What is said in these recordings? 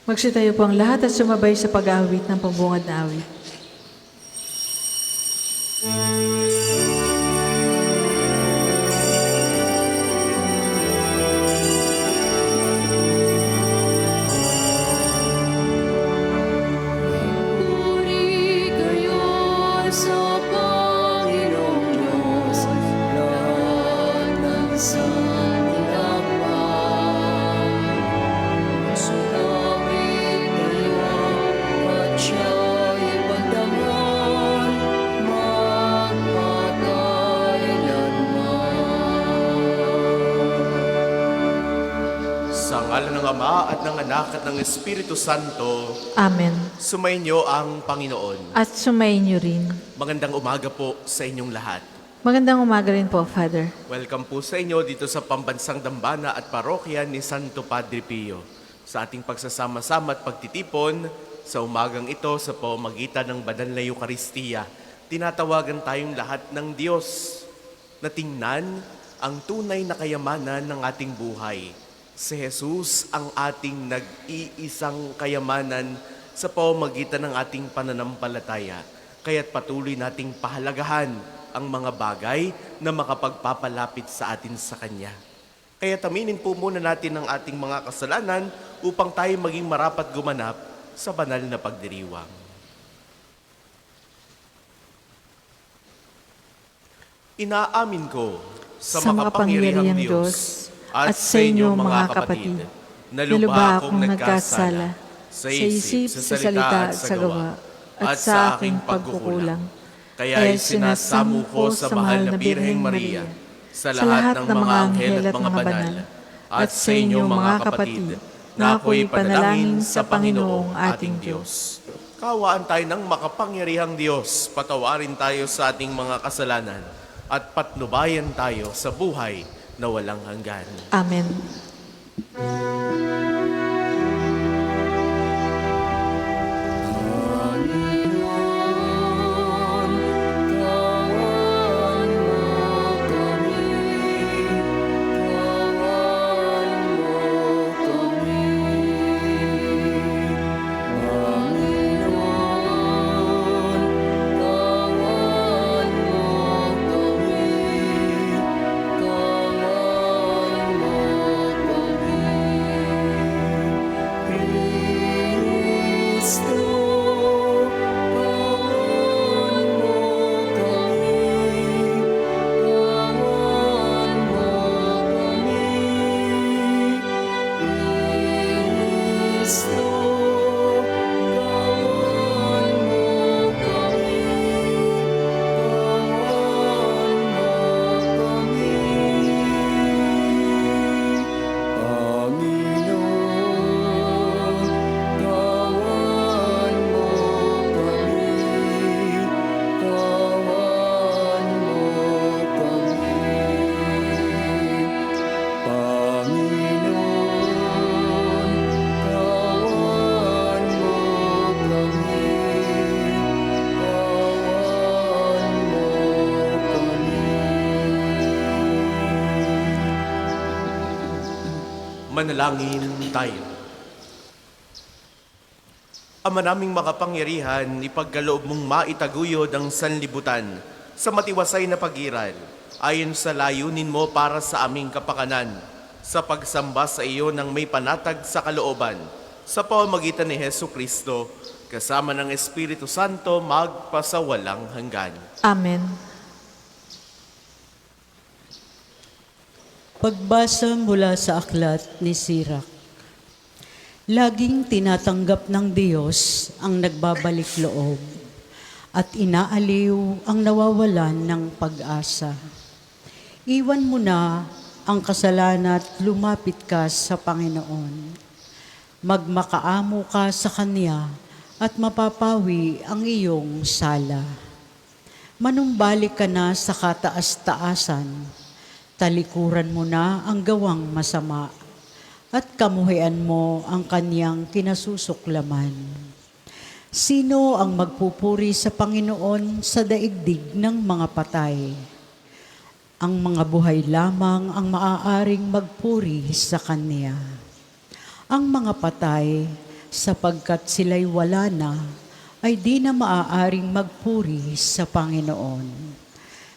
Magsitayo po ang lahat at sumabay sa pag-awit ng pambungad na awit. Puri kayo sa Panginoong Diyos, lahat ng sanlibutan. Sumawit kayo at siya'y ipagdangal, magpakailanman. Sa ngalan ng Ama at ng Anak at ng Espiritu Santo, Amen. sumainyo ang Panginoon. At sumayin niyo rin. Magandang umaga po sa inyong lahat. Magandang umaga rin po, Father. Welcome po sa inyo dito sa Pambansang Dambana at Parokya ni Santo Padre Pio. Sa ating pagsasama-sama at pagtitipon, sa umagang ito sa pamamagitan ng Banal na Eucharistia, tinatawagan tayong lahat ng Diyos na tingnan ang tunay na kayamanan ng ating buhay. Si Jesus ang ating nag-iisang kayamanan sa pamamagitan ng ating pananampalataya. Kaya't patuloy nating pahalagahan ang mga bagay na makapagpapalapit sa atin sa Kanya. Kaya aminin po muna natin ang ating mga kasalanan upang tayo maging marapat gumanap sa banal na pagdiriwang. Inaamin ko sa makapangyarihang Diyos at sa inyo mga kapatid, na lubha akong nagkasala sa isip, sa salita at sa gawa, at sa aking pagkukulang. Kaya sinasamu ko sa mahal na Birheng Maria, sa lahat ng mga anghel at mga banal, at sa inyo mga kapatid, na ako'y panalangin sa Panginoong ating Diyos. Kawaan tayo ng makapangyarihang Diyos, patawarin tayo sa ating mga kasalanan, at patnubayan tayo sa buhay na walang hanggan. Amen. Panginoon, kawan mo kami, kawan mo kami. Panginoon, kawan mo kami, kawan mo kami. Kristo, kawan mo kami, kawan mo kami. Kristo, kawan mo kami, kawan mo kami. Panginoon, kawan mo kami, kawan mo kami. Panginoon, kawan mo kami, kawan mo kami. Manalangin tayo. Ama naming makapangyarihan, ipagkaloob mong maitaguyod ang sanlibutan sa matiwasay na pagiran, ayon sa layunin mo para sa aming kapakanan, sa pagsamba sa iyo ng may panatag sa kalooban, sa pamamagitan ni Hesu Kristo, kasama ng Espiritu Santo, magpasawalang hanggan. Amen. Pagbasa mula sa aklat ni Sirach. Laging tinatanggap ng Diyos ang nagbabalik loob at inaaliw ang nawawalan ng pag-asa. Iwan mo na ang kasalanan at lumapit ka sa Panginoon. Magmakaamo ka sa Kanya at mapapawi ang iyong sala. Manumbalik ka na sa kataas-taasan. Talikuran mo na ang gawang masama at kamuhian mo ang Kanyang kinasusuklaman. Sino ang magpupuri sa Panginoon sa daigdig ng mga patay? Ang mga buhay lamang ang maaaring magpuri sa Kanya. Ang mga patay sapagkat sila'y wala na, ay di na maaaring magpuri sa Panginoon.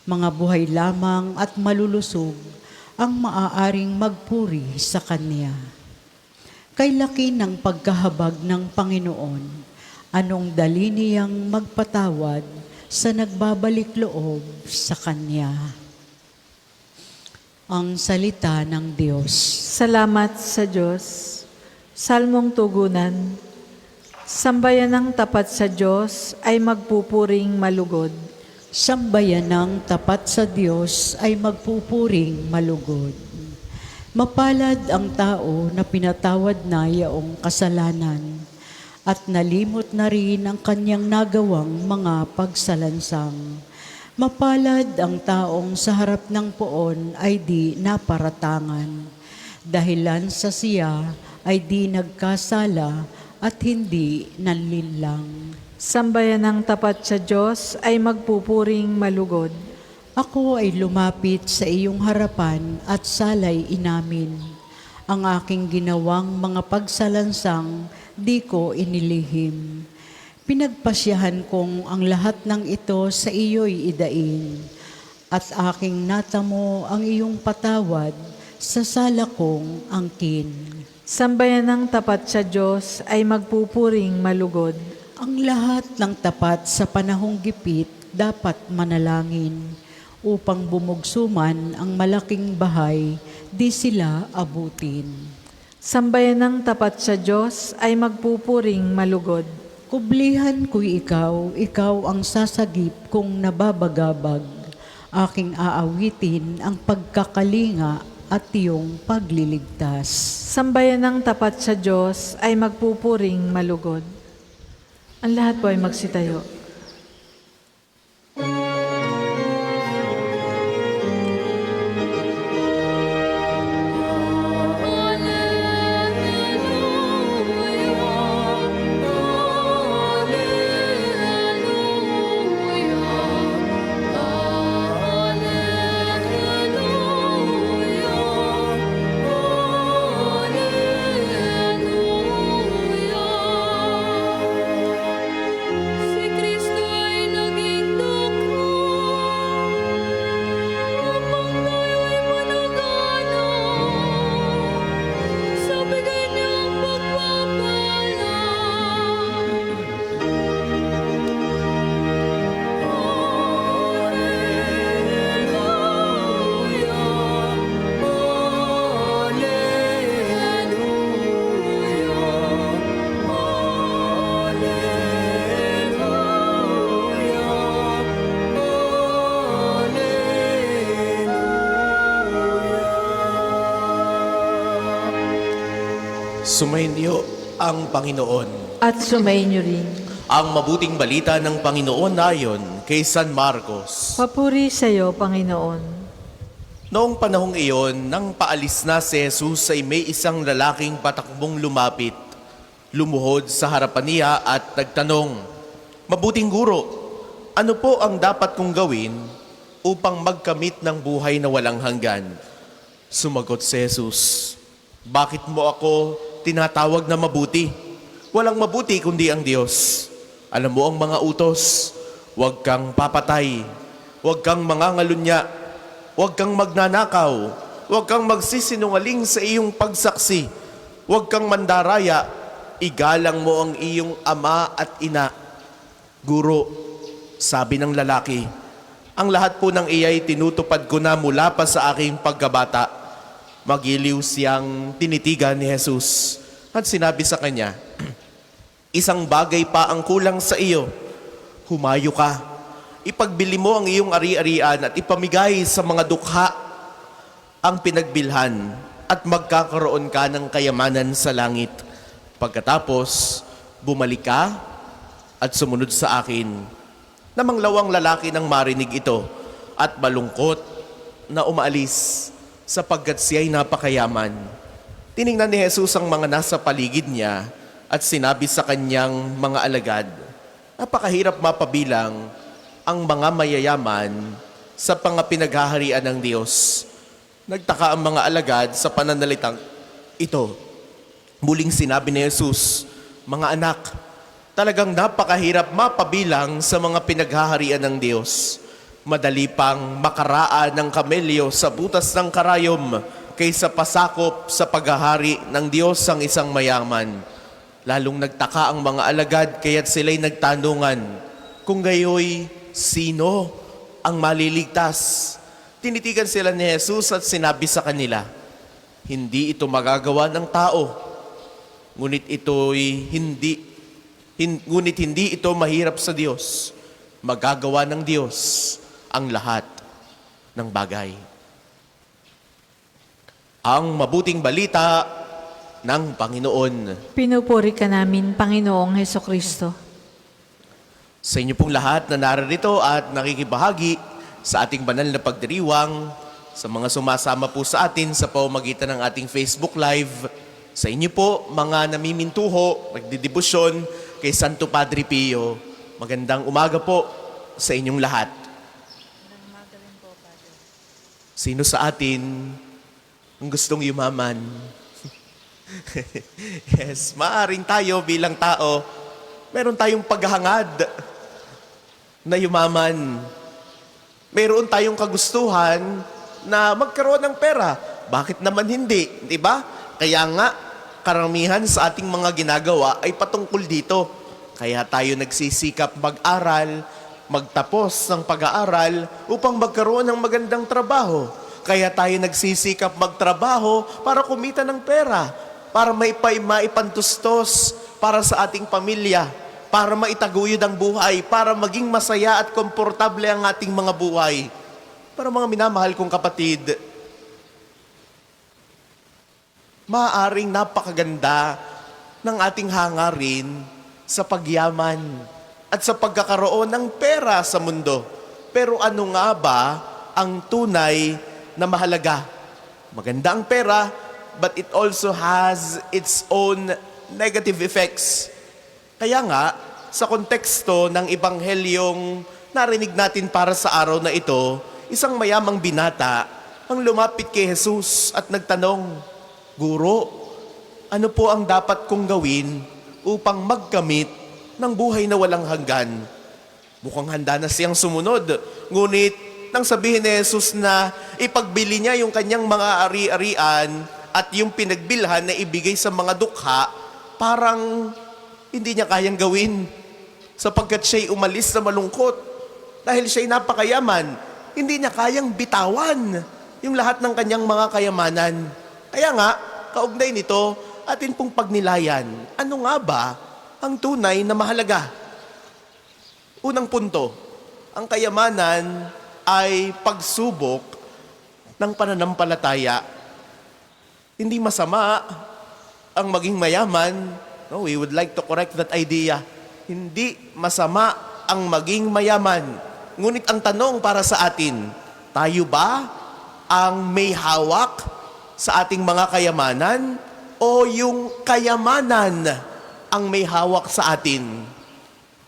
Mga buhay lamang at malulusog ang maaaring magpuri sa Kanya. Kay laki ng pagkahabag ng Panginoon, anong dali niyang magpatawad sa nagbabalik loob sa Kanya. Ang salita ng Diyos. Salamat sa Diyos. Salmong tugunan. Sambayan ng tapat sa Diyos ay magpupuring malugod. Sambayan ng tapat sa Diyos ay magpupuring malugod. Mapalad ang tao na pinatawad na yaong kasalanan at nalimot na rin ang kanyang nagawang mga pagsalansang. Mapalad ang taong sa harap ng poon ay di naparatangan, dahilan sa siya ay di nagkasala at hindi nanlinlang. Sambayan ng tapat sa Diyos ay magpupuring malugod. Ako ay lumapit sa iyong harapan at salay inamin. Ang aking ginawang mga pagsalansang di ko inilihim. Pinagpasyahan kong ang lahat ng ito sa iyo'y idain. At aking natamo ang iyong patawad sa sala kong angkin. Sambayan ng tapat sa Diyos ay magpupuring malugod. Ang lahat ng tapat sa panahong gipit dapat manalangin. Upang bumugsuman ang malaking bahay, di sila abutin. Sambayan ng tapat sa Diyos ay magpupuring malugod. Kublihan ko'y ikaw ang sasagip kong nababagabag. Aking aawitin ang pagkakalinga at iyong pagliligtas. Sambayan ng tapat sa Diyos ay magpupuring malugod. Ang lahat po ay magsitayo. Sumainyo ang Panginoon. At sumainyo rin. Ang mabuting balita ng Panginoon ayon kay San Marcos. Papuri sa iyo, Panginoon. Noong panahong iyon, nang paalis na si Jesus ay may isang lalaking patakbong lumapit. Lumuhod sa harapan niya at nagtanong, "Mabuting guro, ano po ang dapat kong gawin upang magkamit ng buhay na walang hanggan?" Sumagot si Jesus, "Bakit mo ako tinatawag na mabuti? Walang mabuti kundi ang Diyos. Alam mo ang mga utos, huwag kang papatay, huwag kang mangangalunya, huwag kang magnanakaw, huwag kang magsisinungaling sa iyong pagsaksi, huwag kang mandaraya, igalang mo ang iyong ama at ina." Guro, sabi ng lalaki, "Ang lahat po ng iyay tinutupad ko na mula pa sa aking pagkabata." Magiliw siyang tinitigan ni Jesus at sinabi sa kanya, "Isang bagay pa ang kulang sa iyo. Humayo ka, ipagbili mo ang iyong ari-arian at ipamigay sa mga dukha ang pinagbilhan at magkakaroon ka ng kayamanan sa langit. Pagkatapos, bumalik ka at sumunod sa akin." Namanglawang lalaki nang marinig ito at malungkot na umaalis sapagkat siya'y napakayaman. Tiningnan ni Jesus ang mga nasa paligid niya at sinabi sa kanyang mga alagad, "Napakahirap mapabilang ang mga mayayaman sa pinaghaharian ng Diyos." Nagtaka ang mga alagad sa pananalitang ito. Muling sinabi ni Jesus, Mga anak, talagang napakahirap mapabilang sa mga pinaghaharian ng Diyos. Madali pang makaraan ng kamelyo sa butas ng karayom kaysa pasakop sa paghahari ng Diyos ang isang mayaman. Lalong nagtaka ang mga alagad kaya't sila'y nagtanungan, kung gayoy, sino ang maliligtas? Tinitigan sila ni Jesus at sinabi sa kanila, hindi ito magagawa ng tao, ngunit hindi ito mahirap sa Diyos. Magagawa ng Diyos ang lahat ng bagay. Ang mabuting balita ng Panginoon. Pinupuri ka namin, Panginoong Hesukristo. Sa inyo pong lahat na narito at nakikibahagi sa ating banal na pagdiriwang, sa mga sumasama po sa atin sa pamamagitan ng ating Facebook Live, sa inyo po mga namimintuho, nagdidibusyon kay Santo Padre Pio, magandang umaga po sa inyong lahat. Sino sa atin ang gustong yumaman? Yes, maaring tayo bilang tao, meron tayong paghahangad na yumaman. Meron tayong kagustuhan na magkaroon ng pera. Bakit naman hindi? Di ba? Kaya nga, karamihan sa ating mga ginagawa ay patungkol dito. Kaya tayo nagsisikap mag-aral, magtapos ng pag-aaral upang magkaroon ng magandang trabaho. Kaya tayo nagsisikap magtrabaho para kumita ng pera, para maipantustos para sa ating pamilya, para maitaguyod ang buhay, para maging masaya at komportable ang ating mga buhay. Para mga minamahal kong kapatid, maaaring napakaganda ng ating hangarin sa pagyaman at sa pagkakaroon ng pera sa mundo. Pero ano nga ba ang tunay na mahalaga? Maganda ang pera, but it also has its own negative effects. Kaya nga, sa konteksto ng ebanghelyong narinig natin para sa araw na ito, isang mayamang binata ang lumapit kay Jesus at nagtanong, Guro, ano po ang dapat kong gawin upang magkamit ng buhay na walang hanggan? Mukhang handa na siyang sumunod. Ngunit nang sabihin ni Jesus na ipagbili niya yung kanyang mga ari-arian at yung pinagbilhan na ibigay sa mga dukha, parang hindi niya kayang gawin sapagkat siya'y umalis na malungkot dahil siya'y napakayaman. Hindi niya kayang bitawan yung lahat ng kanyang mga kayamanan. Kaya nga, kaugnay nito, atin pong pagnilayan, ano nga ba ang tunay na mahalaga? Unang punto, ang kayamanan ay pagsubok ng pananampalataya. Hindi masama ang maging mayaman. No, we would like to correct that idea. Hindi masama ang maging mayaman. Ngunit ang tanong para sa atin, tayo ba ang may hawak sa ating mga kayamanan o yung kayamanan ang may hawak sa atin?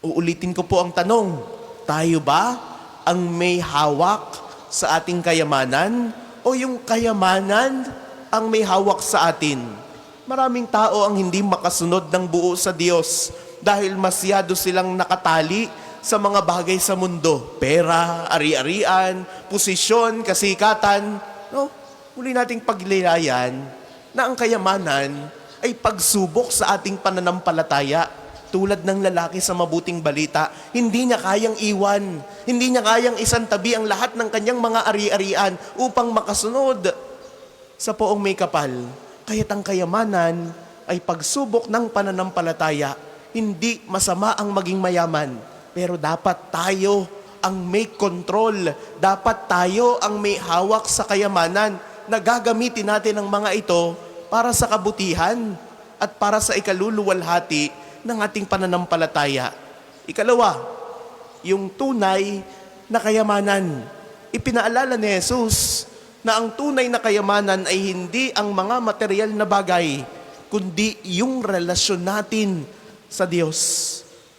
Uulitin ko po ang tanong, tayo ba ang may hawak sa ating kayamanan o yung kayamanan ang may hawak sa atin? Maraming tao ang hindi makasunod ng buo sa Diyos dahil masyado silang nakatali sa mga bagay sa mundo. Pera, ari-arian, posisyon, kasikatan. No? Muli nating paglilayan na ang kayamanan ay pagsubok sa ating pananampalataya. Tulad ng lalaki sa mabuting balita, hindi niya kayang iwan, hindi niya kayang isantabi ang lahat ng kanyang mga ari-arian upang makasunod sa poong may kapal. Kaya't ang kayamanan ay pagsubok ng pananampalataya. Hindi masama ang maging mayaman, pero dapat tayo ang may control. Dapat tayo ang may hawak sa kayamanan na gagamitin natin ang mga ito para sa kabutihan at para sa ikaluluwalhati ng ating pananampalataya. Ikalawa, yung tunay na kayamanan. Ipinaalala ni Jesus na ang tunay na kayamanan ay hindi ang mga material na bagay, kundi yung relasyon natin sa Diyos.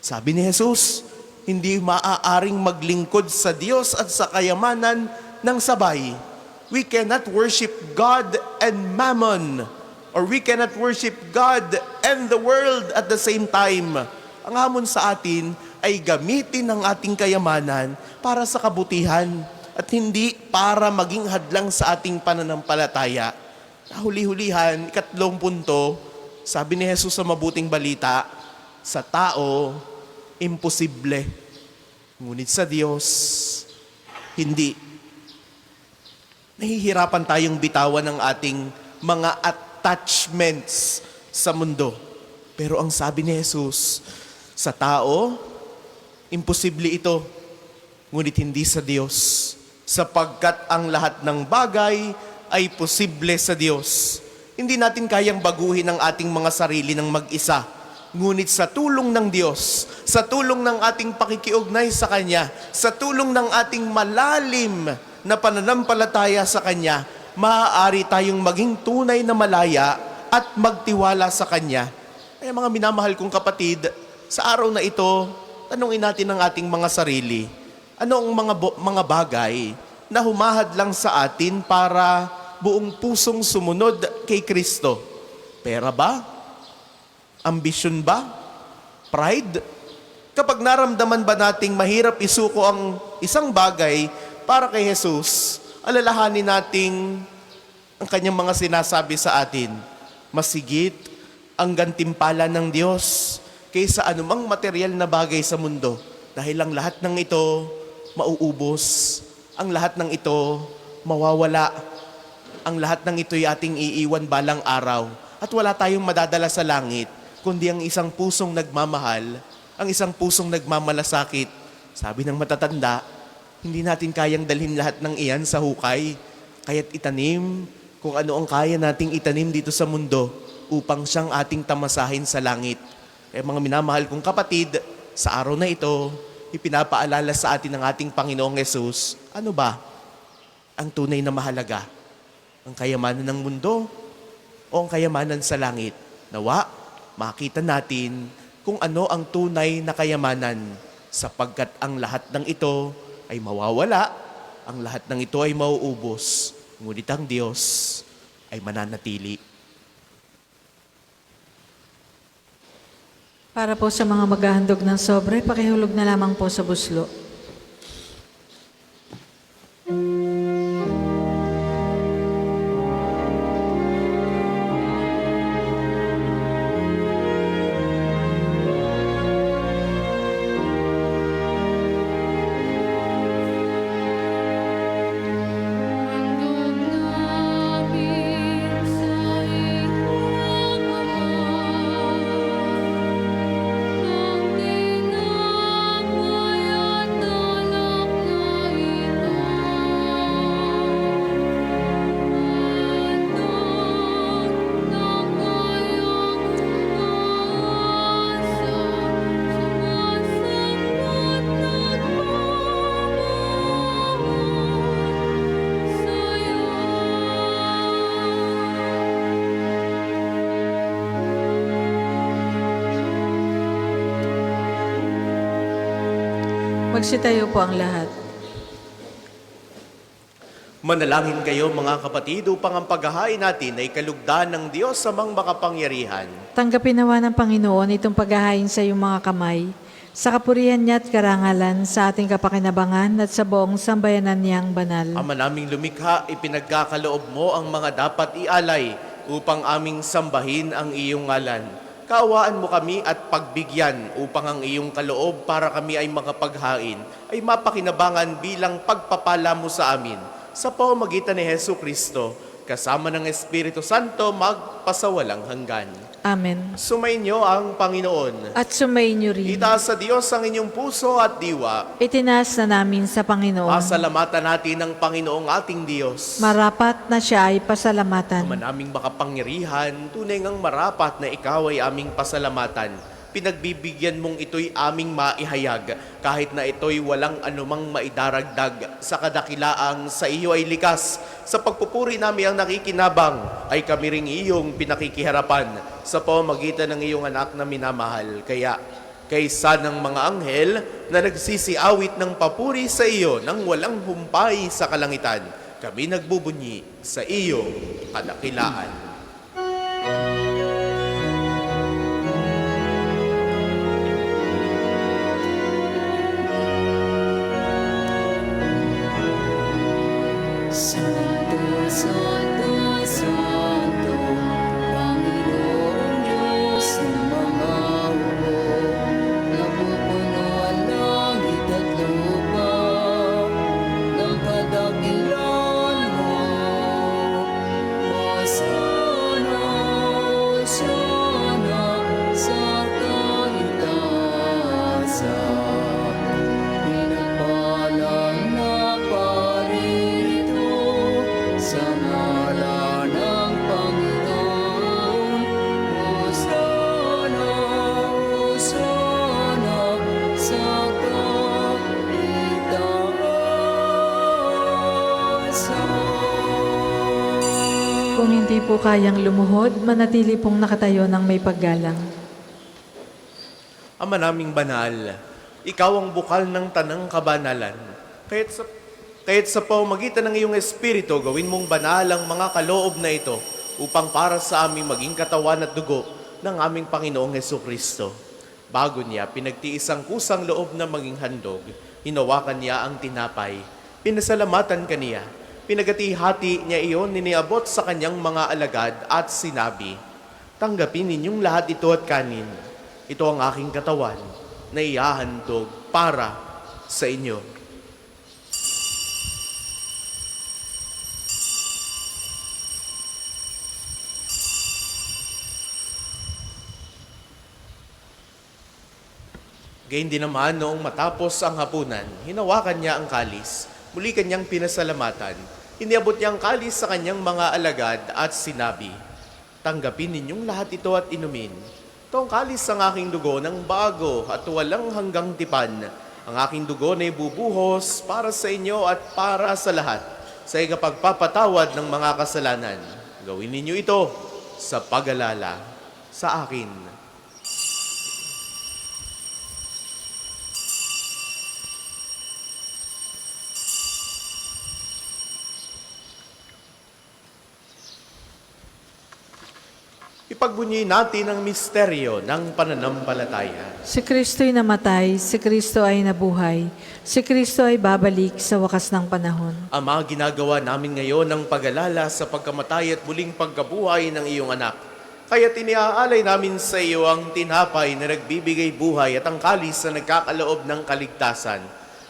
Sabi ni Jesus, hindi maaaring maglingkod sa Diyos at sa kayamanan ng sabay. We cannot worship God and mammon, or we cannot worship God and the world at the same time. Ang hamon sa atin ay gamitin ang ating kayamanan para sa kabutihan at hindi para maging hadlang sa ating pananampalataya. Huli-hulihan, ikatlong punto, sabi ni Jesus sa mabuting balita, sa tao, imposible. Ngunit sa Diyos, hindi. Nahihirapan tayong bitawan ng ating mga attachments sa mundo. Pero ang sabi ni Jesus, sa tao, imposible ito. Ngunit hindi sa Diyos. Sapagkat ang lahat ng bagay ay posible sa Diyos. Hindi natin kayang baguhin ang ating mga sarili ng mag-isa. Ngunit sa tulong ng Diyos, sa tulong ng ating pakikiugnay sa Kanya, sa tulong ng ating malalim na pananampalataya sa Kanya, maaari tayong maging tunay na malaya at magtiwala sa Kanya. Kaya mga minamahal kong kapatid, sa araw na ito, tanungin natin ang ating mga sarili. Ano ang mga bagay na humahad lang sa atin para buong pusong sumunod kay Kristo? Pera ba? Ambisyon ba? Pride? Kapag naramdaman ba nating mahirap isuko ang isang bagay para kay Jesus, alalahanin nating ang kanyang mga sinasabi sa atin. Masigit ang gantimpala ng Diyos kaysa anumang material na bagay sa mundo. Dahil ang lahat ng ito mauubos. Ang lahat ng ito mawawala. Ang lahat ng ito'y ating iiwan balang araw. At wala tayong madadala sa langit, kundi ang isang pusong nagmamahal, ang isang pusong nagmamalasakit. Sabi ng matatanda, hindi natin kayang dalhin lahat ng iyan sa hukay. Kaya't itanim kung ano ang kaya nating itanim dito sa mundo upang siyang ating tamasahin sa langit. Kaya mga minamahal kong kapatid, sa araw na ito, ipinapaalala sa atin ng ating Panginoong Yesus, ano ba ang tunay na mahalaga? Ang kayamanan ng mundo o ang kayamanan sa langit? Nawa, makita natin kung ano ang tunay na kayamanan sapagkat ang lahat ng ito ay mawawala, ang lahat ng ito ay mauubos, ngunit ang Diyos ay mananatili. Para po sa mga maghahandog ng sobre, pakihulog na lamang po sa buslo. Magsitayo po ang lahat. Manalangin kayo mga kapatid upang ang paghahain natin ay kalugdan ng Diyos sa mga makapangyarihan. Tanggapin nawa ng Panginoon itong paghahain sa iyong mga kamay, sa kapurihan niya at karangalan, sa ating kapakinabangan at sa buong sambayanan niyang banal. Ama naming lumikha, ipinagkakaloob mo ang mga dapat ialay upang aming sambahin ang iyong ngalan. Kaawaan mo kami at pagbigyan upang ang iyong kaloob para kami ay makapaghain ay mapakinabangan bilang pagpapala mo sa amin. Sa pamamagitan ni Hesu Kristo, kasama ng Espiritu Santo, magpasawalang hanggan. Amen. Sumainyo ang Panginoon. At sumainyo rin. Itaas sa Diyos ang inyong puso at diwa. Itinaas na namin sa Panginoon. Pasalamatan natin ang Panginoong ating Diyos. Marapat na siya ay pasalamatan. Ama naming makapangyarihan, tunay ngang marapat na ikaw ay aming pasalamatan. Pinagbibigyan mong ito'y aming maihayag, kahit na ito'y walang anumang maidaragdag sa kadakilaang sa iyo ay likas. Sa pagpupuri namin ang nakikinabang, ay kami ring iyong pinakikiharapan sa pamamagitan ng iyong anak na minamahal. Kaya, kaysa ng mga anghel na nagsisiawit ng papuri sa iyo nang walang humpay sa kalangitan, kami nagbubunyi sa iyong kadakilaan. kung di po kayang lumuhod, manatili pong nakatayo ng may paggalang. Ama naming banal, ikaw ang bukal ng tanang kabanalan. Kaya't sa pamamagitan ng iyong Espiritu, gawin mong banal ang mga kaloob na ito upang para sa aming maging katawan at dugo ng aming Panginoong Hesukristo. Bago niya, pinagtiis ang kusang loob na maging handog. Hinawakan niya ang tinapay. Pinasalamatan kaniya. Pinagati-hati niya iyon, niniabot sa kanyang mga alagad at sinabi, "Tanggapin ninyong lahat ito at kanin. Ito ang aking katawan na ihahandog para sa inyo." Gayun din naman noong matapos ang hapunan, hinawakan niya ang kalis, muli kanyang pinasalamatan. Iniabot niya ang kalis sa kanyang mga alagad at sinabi, "Tanggapin ninyong lahat ito at inumin. Ito ang kalis ng aking dugo ng bago at walang hanggang tipan. Ang aking dugo na ibubuhos para sa inyo at para sa lahat, sa ikapagpapatawad ng mga kasalanan. Gawin ninyo ito sa pag-alala sa akin." Ipagbunyi natin ang misteryo ng pananampalataya. Si Kristo'y namatay, si Kristo ay nabuhay, si Kristo ay babalik sa wakas ng panahon. Ama, ginagawa namin ngayon ang pag-alala sa pagkamatay at muling pagkabuhay ng iyong anak. Kaya tiniaalay namin sa iyo ang tinapay na nagbibigay buhay at ang kalis na nagkakaloob ng kaligtasan.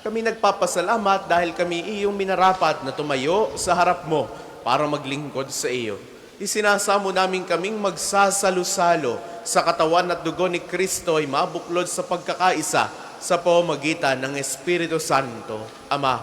Kami nagpapasalamat dahil kami iyong minarapat na tumayo sa harap mo para maglingkod sa iyo. Isinasamo namin kaming magsasalo-salo sa katawan at dugo ni Kristo ay mabuklod sa pagkakaisa sa pamamagitan ng Espiritu Santo. Ama,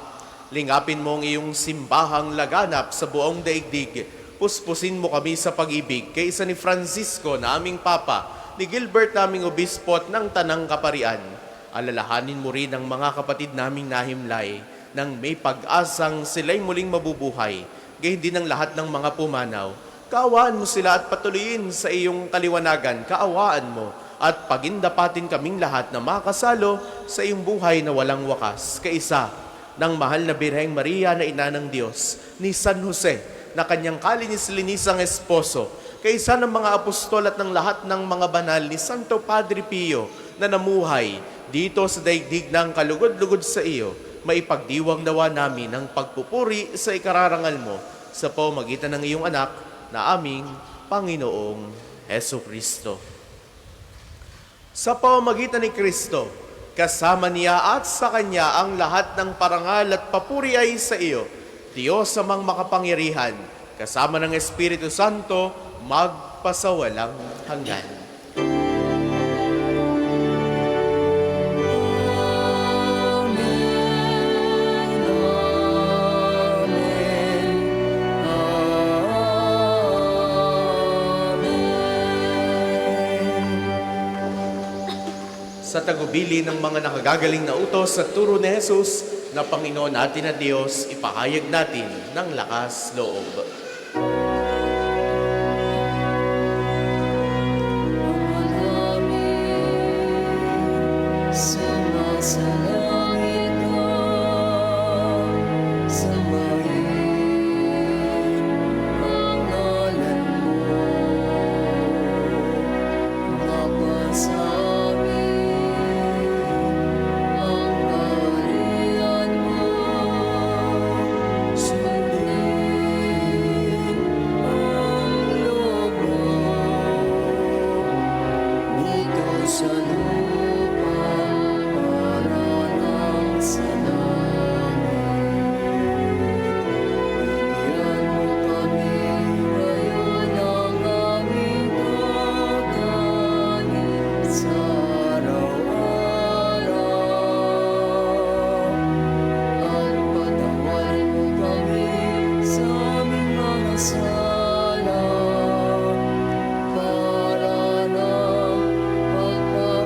lingapin mo ang iyong simbahang laganap sa buong daigdig. Puspusin mo kami sa pag-ibig kay isa ni Francisco na aming Papa, ni Gilbert naming Obispo at ng Tanang Kaparian. Alalahanin mo rin ang mga kapatid naming nahimlay nang may pag-asang sila'y muling mabubuhay, gayon din ang lahat ng mga pumanaw. Kaawaan mo sila at patuloyin sa iyong kaliwanagan. Kaawaan mo at pagindapatin kaming lahat na makasalo sa iyong buhay na walang wakas. Kaisa ng mahal na Birheng Maria na ina ng Diyos, ni San Jose na kanyang kalinis-linisang esposo, kaisa ng mga apostol at ng lahat ng mga banal ni Santo Padre Pio na namuhay dito sa daigdig ng kalugod-lugod sa iyo, maipagdiwang nawa namin ang pagpupuri sa ikararangal mo sa pamamagitan ng iyong anak na aming Panginoong Hesukristo. Sa pamamagitan ni Kristo, kasama niya at sa Kanya ang lahat ng parangal at papuri ay sa iyo, Diyos amang makapangyarihan, kasama ng Espiritu Santo, magpasawalang hanggan. Sa tagubili ng mga nakagagaling na utos sa turo ni Jesus na Panginoon natin na Diyos, ipahayag natin ng lakas loob. Sumasalangit ka, sambahin ang ngalan mo, mapasabi ang kaharian mo, sundin ang loob mo, dito sa lupa para lang sa langit. Bigyan mo kami ngayon ng aming kakanin sa araw-araw. At patawarin mo kami sa aming mga sala para ng pagpapatawad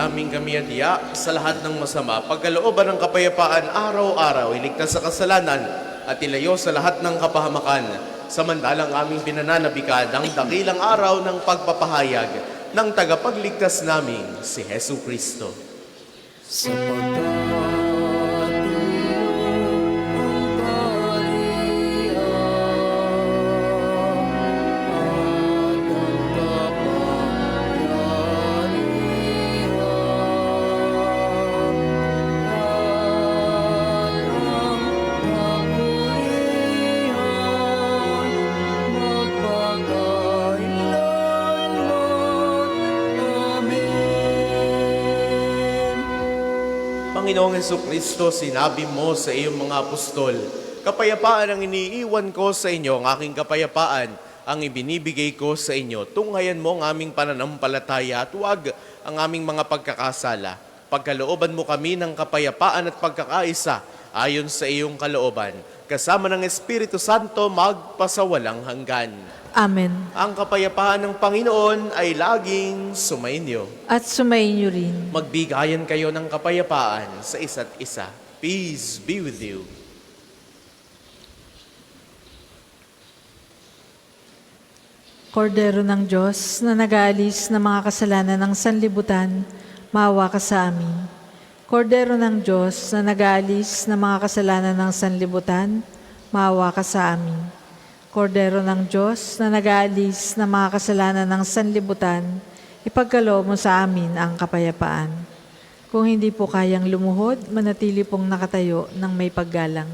naming kami adya sa lahat ng masama, pagkalooban ng kapayapaan araw-araw, iligtas sa kasalanan at ilayo sa lahat ng kapahamakan. Samantalang aming pinananabikan ang dakilang araw ng pagpapahayag ng tagapagligtas naming si Hesu Kristo. Sapagkat ang kaharian at ang Panginoong Hesukristo, sinabi mo sa iyong mga apostol, kapayapaan ang iniiwan ko sa inyo, ang aking kapayapaan ang ibinibigay ko sa inyo. Tunghayan mo ang aming pananampalataya at huwag ang aming mga pagkakasala. Pagkalooban mo kami ng kapayapaan at pagkakaisa ayon sa iyong kalooban. Kasama ng Espiritu Santo magpasawalang hanggan. Amen. Ang kapayapaan ng Panginoon ay laging sumainyo. At sumainyo rin. Magbigayan kayo ng kapayapaan sa isa't isa. Peace be with you. Kordero ng Diyos na nag-aalis ng mga kasalanan ng sanlibutan, maawa ka sa amin. Kordero ng Diyos na nag-aalis ng mga kasalanan ng sanlibutan, maawa ka sa amin. Kordero ng Diyos na nag-aalis ng mga kasalanan ng sanlibutan, ipagkaloob mo sa amin ang kapayapaan. Kung hindi po kayang lumuhod, manatili pong nakatayo ng may paggalang.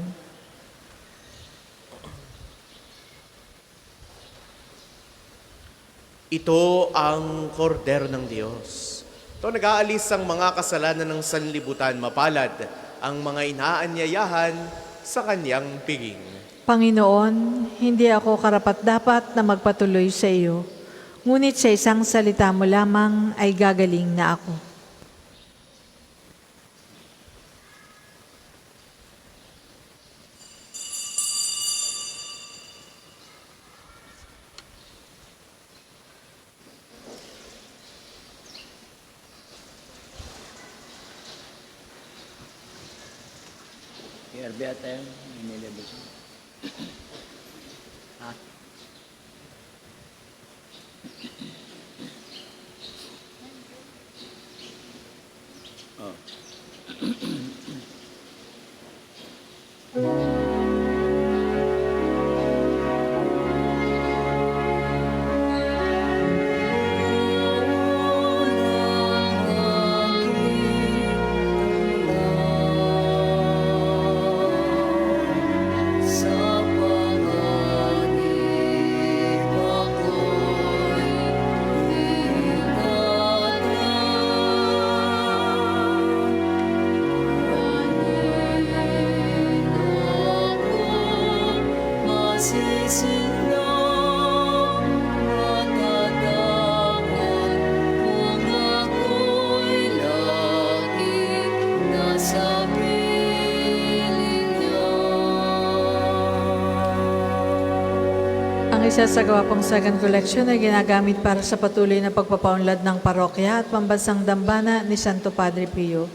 Ito ang kordero ng Diyos. Ito nag-aalis ang mga kasalanan ng sanlibutan, mapalad ang mga inaanyayahan sa kanyang piging. Panginoon, hindi ako karapat-dapat na magpatuloy sa iyo, ngunit sa isang salita mo lamang ay gagaling na ako. Herbe tayo, inilabas mo. Ha? Oh. Sa panganib ako'y ingatan. Manin ako masisindak, matatakot kung ako'y laging nasa piling niya. Ang isa sa Gawapang Sagan Collection ay ginagamit para sa patuloy na pagpapaunlad ng parokya at pambansang dambana ni Santo Padre Pio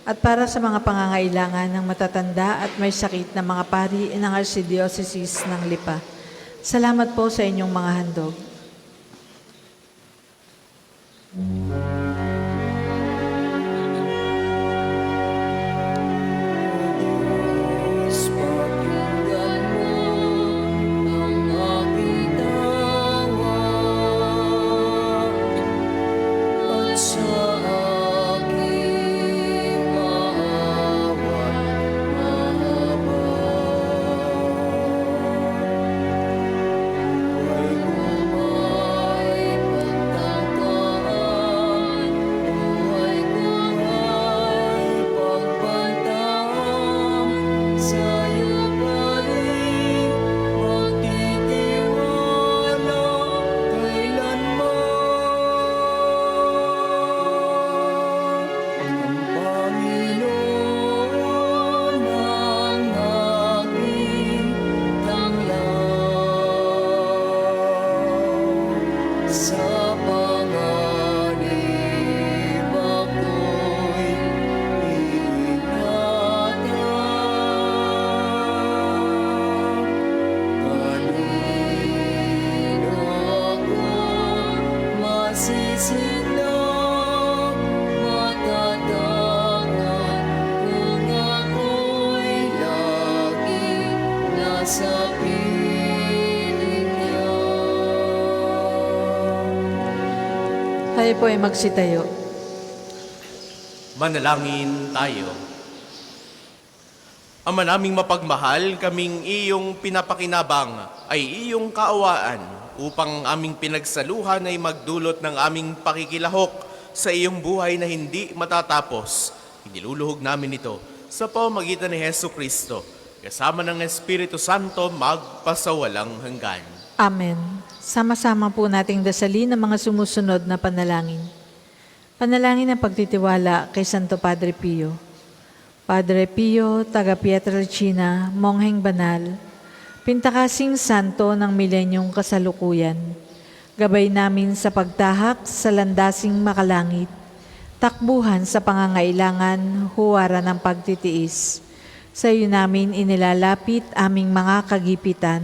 at para sa mga pangangailangan ng matatanda at may sakit na mga pari ng Archdiocese ng Lipa. Salamat po sa inyong mga handog. Diyos, pakinggan mo ang aking tawag at sa aking maawat mahabag. Buhay kumay pagtangkaan, buhay kumay pagbantam, sa'yo pa rin magtitiwala kailanman. Ang Panginoon ang aking tanglaw. Sa panganib ako'y sisindak matatagan kung ako'y laging nasa piling niya. Tayo po ay magsitayo. Manalangin tayo. Ama naming mapagmahal, kaming iyong pinapakinabang ay iyong kaawaan upang aming pinagsaluhan ay magdulot ng aming pakikilahok sa iyong buhay na hindi matatapos. Iniluluhog namin ito sa pamamagitan ni Hesu Kristo, kasama ng Espiritu Santo magpasawalang hanggan. Amen. Sama-sama po nating dasalin ang mga sumusunod na panalangin. Panalangin ng pagtitiwala kay Santo Padre Pio. Padre Pio, taga Pietrelcina, Mongheng Banal, pintakasing santo ng milenyong kasalukuyan, gabay namin sa pagtahak sa landasing makalangit, takbuhan sa pangangailangan, huwara ng pagtitiis. Sa iyo namin inilalapit aming mga kagipitan.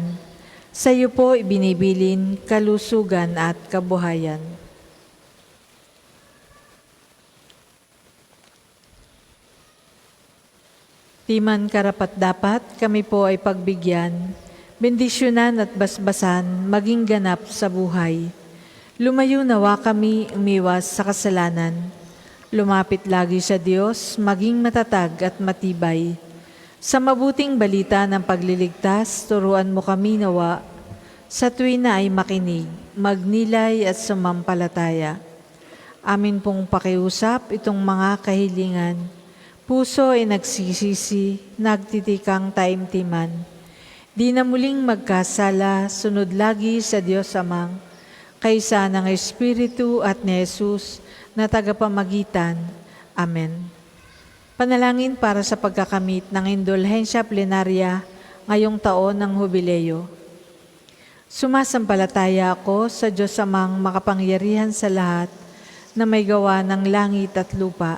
Sa iyo po ibinibilin kalusugan at kabuhayan. Di man karapat-dapat, kami po ay pagbigyan, bendisyonan at basbasan, maging ganap sa buhay. Lumayo nawa kami umiwas sa kasalanan. Lumapit lagi sa Diyos, maging matatag at matibay. Sa mabuting balita ng pagliligtas, turuan mo kami nawa. Sa tuwin na ay makinig, magnilay at sumampalataya. Amin pong pakiusap itong mga kahilingan. Puso ay nagsisisi, nagtitikang taimtiman. Di na muling magkasala, sunod lagi sa Diyos Amang, kaysa ng Espiritu at ni Jesus na tagapamagitan. Amen. Panalangin para sa pagkakamit ng indulhensya plenarya ngayong taon ng Hubileo. Sumasampalataya ako sa Diyos Amang makapangyarihan sa lahat na may gawa ng langit at lupa.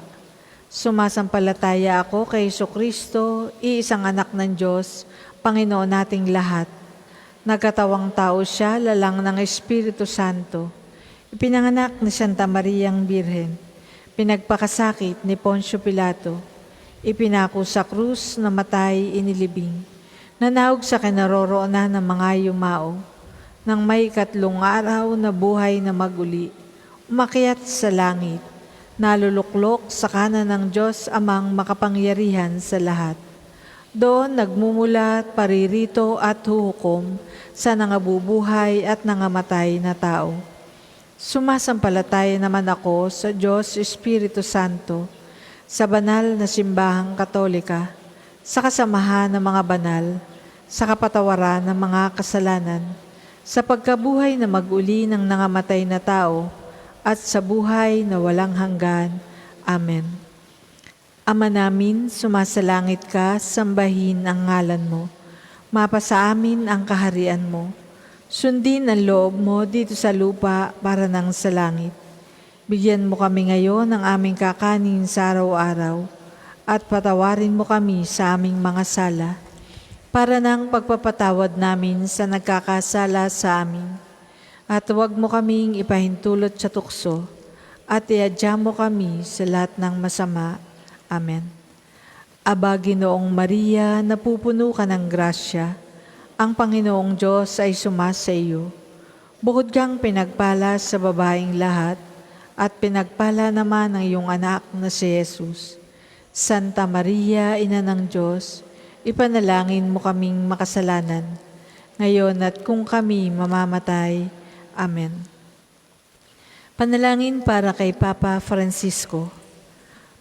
Sumasampalataya ako kay Jesucristo, iisang anak ng Diyos, Panginoon nating lahat. Nagkatawang tao siya, lalang ng Espiritu Santo. Ipinanganak ni Santa Mariang Birhen. Pinagpakasakit ni Poncio Pilato. Ipinako sa krus, namatay, inilibing. Nanahog sa kinaroroonan ng mga yumao. Nang may 3 araw na buhay na maguli, umakyat sa langit. Naluluklok sa kanan ng Diyos Amang makapangyarihan sa lahat. Doon nagmumulat, paririto at huhukom sa nangabubuhay at nangamatay na tao. Sumasampalataya naman ako sa Diyos Espiritu Santo, sa banal na simbahang katolika, sa kasamahan ng mga banal, sa kapatawaran ng mga kasalanan, sa pagkabuhay na mag-uli ng nangamatay na tao, at sa buhay na walang hanggan. Amen. Ama namin, sumasalangit ka, sambahin ang ngalan mo. Mapasa amin ang kaharian mo. Sundin ang loob mo dito sa lupa para nang sa langit. Bigyan mo kami ngayon ng aming kakanin sa araw-araw at patawarin mo kami sa aming mga sala para nang pagpapatawad namin sa nagkakasala sa amin. At huwag mo kaming ipahintulot sa tukso, at iadya mo kami sa lahat ng masama. Amen. Aba, Ginoong Maria, napupuno ka ng grasya, ang Panginoong Diyos ay sumasa iyo. Bukod kang pinagpala sa babaeng lahat, at pinagpala naman ang iyong anak na si Jesus. Santa Maria, Ina ng Diyos, ipanalangin mo kaming makasalanan, ngayon at kung kami mamamatay. Amen. Panalangin para kay Papa Francisco.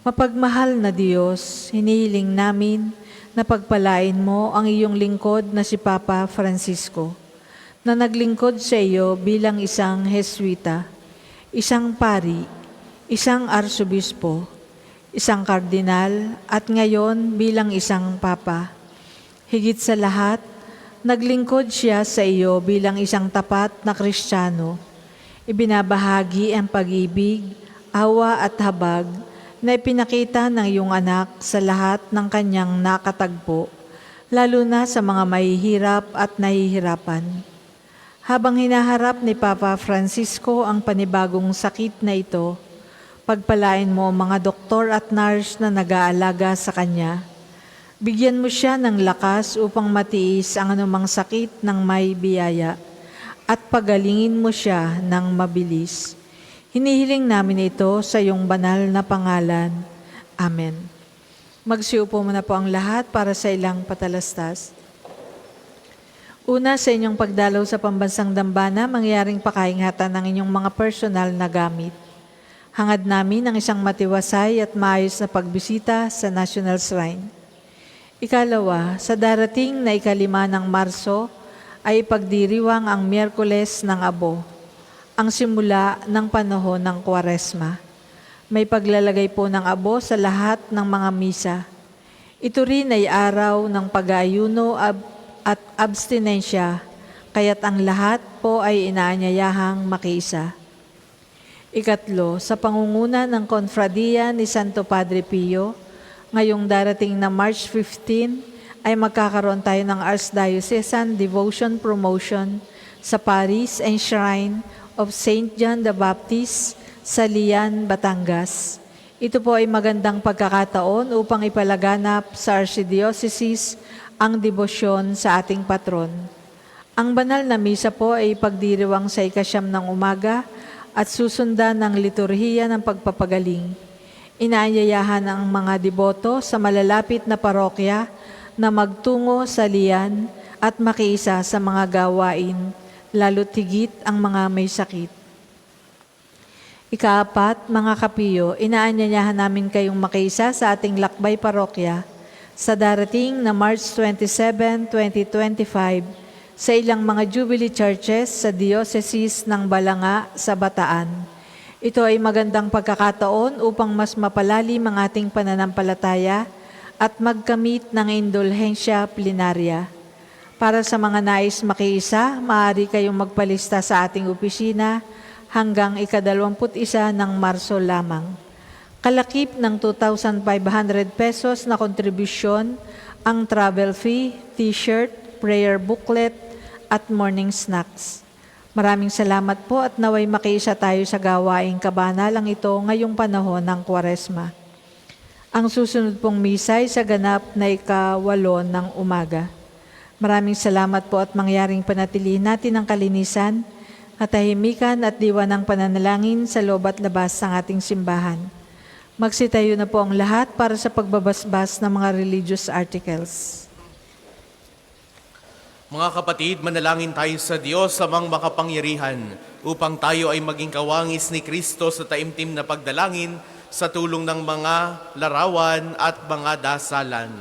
Mapagmahal na Diyos, hinihiling namin na pagpalain mo ang iyong lingkod na si Papa Francisco, na naglingkod sa iyo bilang isang Jesuita, isang pari, isang arsobispo, isang kardinal, at ngayon bilang isang papa. Higit sa lahat, naglingkod siya sa iyo bilang isang tapat na Kristiyano. Ibinabahagi ang pag-ibig, awa at habag na ipinakita ng iyong anak sa lahat ng kanyang nakatagpo, lalo na sa mga mahihirap at nahihirapan. Habang hinaharap ni Papa Francisco ang panibagong sakit na ito, pagpalain mo ang mga doktor at nurse na nag-aalaga sa kanya. Bigyan mo siya ng lakas upang matiis ang anumang sakit ng may biyaya at pagalingin mo siya ng mabilis. Hinihiling namin ito sa iyong banal na pangalan. Amen. Magsiupo muna po ang lahat para sa ilang patalastas. Una, sa inyong pagdalaw sa pambansang dambana, mangyaring pakaingatan ng inyong mga personal na gamit. Hangad namin ang isang matiwasay at maayos na pagbisita sa National Shrine. Ikalawa, sa darating na 5 ng Marso ay pagdiriwang ang Miyerkules ng Abo, ang simula ng panahon ng Kwaresma. May paglalagay po ng abo sa lahat ng mga misa. Ito rin ay araw ng pag-aayuno at abstinensya, kaya't ang lahat po ay inaanyayahang makiisa. Ikatlo, sa pangunguna ng Konfradiya ni Santo Padre Pio, ngayong darating na March 15, ay magkakaroon tayo ng Archdiocesan Devotion Promotion sa Paris and Shrine of Saint John the Baptist sa Lian, Batangas. Ito po ay magandang pagkakataon upang ipalaganap sa Archdiocese ang debosyon sa ating patron. Ang banal na misa po ay pagdiriwang sa 9 ng umaga at susundan ng liturhiya ng pagpapagaling. Inaanyayahan ang mga deboto sa malalapit na parokya na magtungo sa Lian at makiisa sa mga gawain, lalo't higit ang mga may sakit. Ikaapat, mga kapiyo, inaanyayahan namin kayong makiisa sa ating lakbay parokya sa darating na March 27, 2025 sa ilang mga Jubilee Churches sa Diocese ng Balanga sa Bataan. Ito ay magandang pagkakataon upang mas mapalalim ang ating pananampalataya at magkamit ng indulhensya plenarya. Para sa mga nais makiisa, maaari kayong magpalista sa ating opisina hanggang 21 ng Marso lamang. Kalakip ng 2,500 pesos na kontribusyon ang travel fee, t-shirt, prayer booklet, at morning snacks. Maraming salamat po at naway makiisa tayo sa gawaing kabanalang ito ngayong panahon ng Kwaresma. Ang susunod pong misa ay sa ganap na 8 ng umaga. Maraming salamat po at mangyaring panatilihin natin ang kalinisan, katahimikan at diwa ng pananalangin sa loob at labas ng ating simbahan. Magsitayo na po ang lahat para sa pagbabasbas ng mga religious articles. Mga kapatid, manalangin tayo sa Diyos amang makapangyarihan upang tayo ay maging kawangis ni Kristo sa taimtim na pagdalangin sa tulong ng mga larawan at mga dasalan.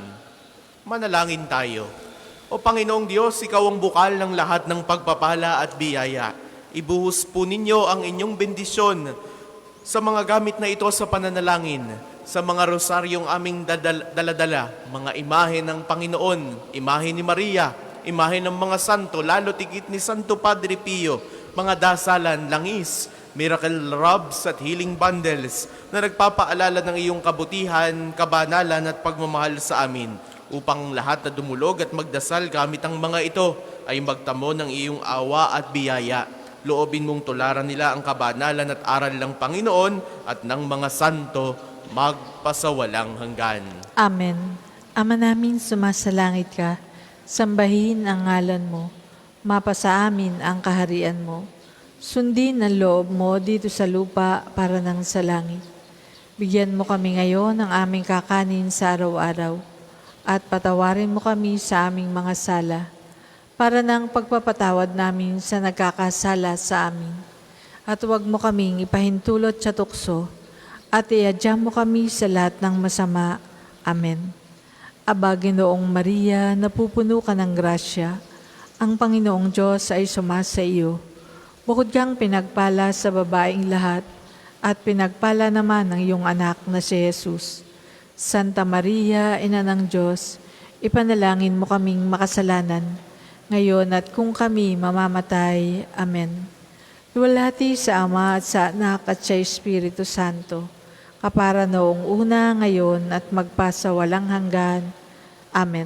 Manalangin tayo. O Panginoong Diyos, Ikaw ang bukal ng lahat ng pagpapala at biyaya. Ibuhos po ninyo ang inyong bendisyon sa mga gamit na ito sa pananalangin, sa mga rosaryong aming daladala, mga imahe ng Panginoon, imahe ni Maria, imahe ng mga santo, lalo tigit ni Santo Padre Pio, mga dasalan, langis, miracle robes at healing bundles na nagpapaalala ng iyong kabutihan, kabanalan at pagmamahal sa amin, upang lahat na dumulog at magdasal gamit ang mga ito ay magtamo ng iyong awa at biyaya. Loobin mong tularan nila ang kabanalan at aral ng Panginoon at ng mga santo magpasawalang hanggan. Amen. Ama namin, sumasalangit ka, sambahin ang ngalan mo, mapasa amin ang kaharian mo. Sundin ang loob mo dito sa lupa para nang sa langit. Bigyan mo kami ngayon ng aming kakanin sa araw-araw at patawarin mo kami sa aming mga sala para ng pagpapatawad namin sa nagkakasala sa amin. At huwag mo kaming ipahintulot sa tukso at iadya mo kami sa lahat ng masama. Amen. Aba, Ginoong Maria, napupuno ka ng grasya, ang Panginoong Diyos ay sumasa iyo. Bukod kang pinagpala sa babaeng lahat, at pinagpala naman ang iyong anak na si Jesus. Santa Maria, Ina ng Diyos, ipanalangin mo kaming makasalanan, ngayon at kung kami mamamatay. Amen. Luwalhati sa Ama at sa Anak at sa Espiritu Santo, kapara noong una, ngayon at magpasa walang hanggan. Amen.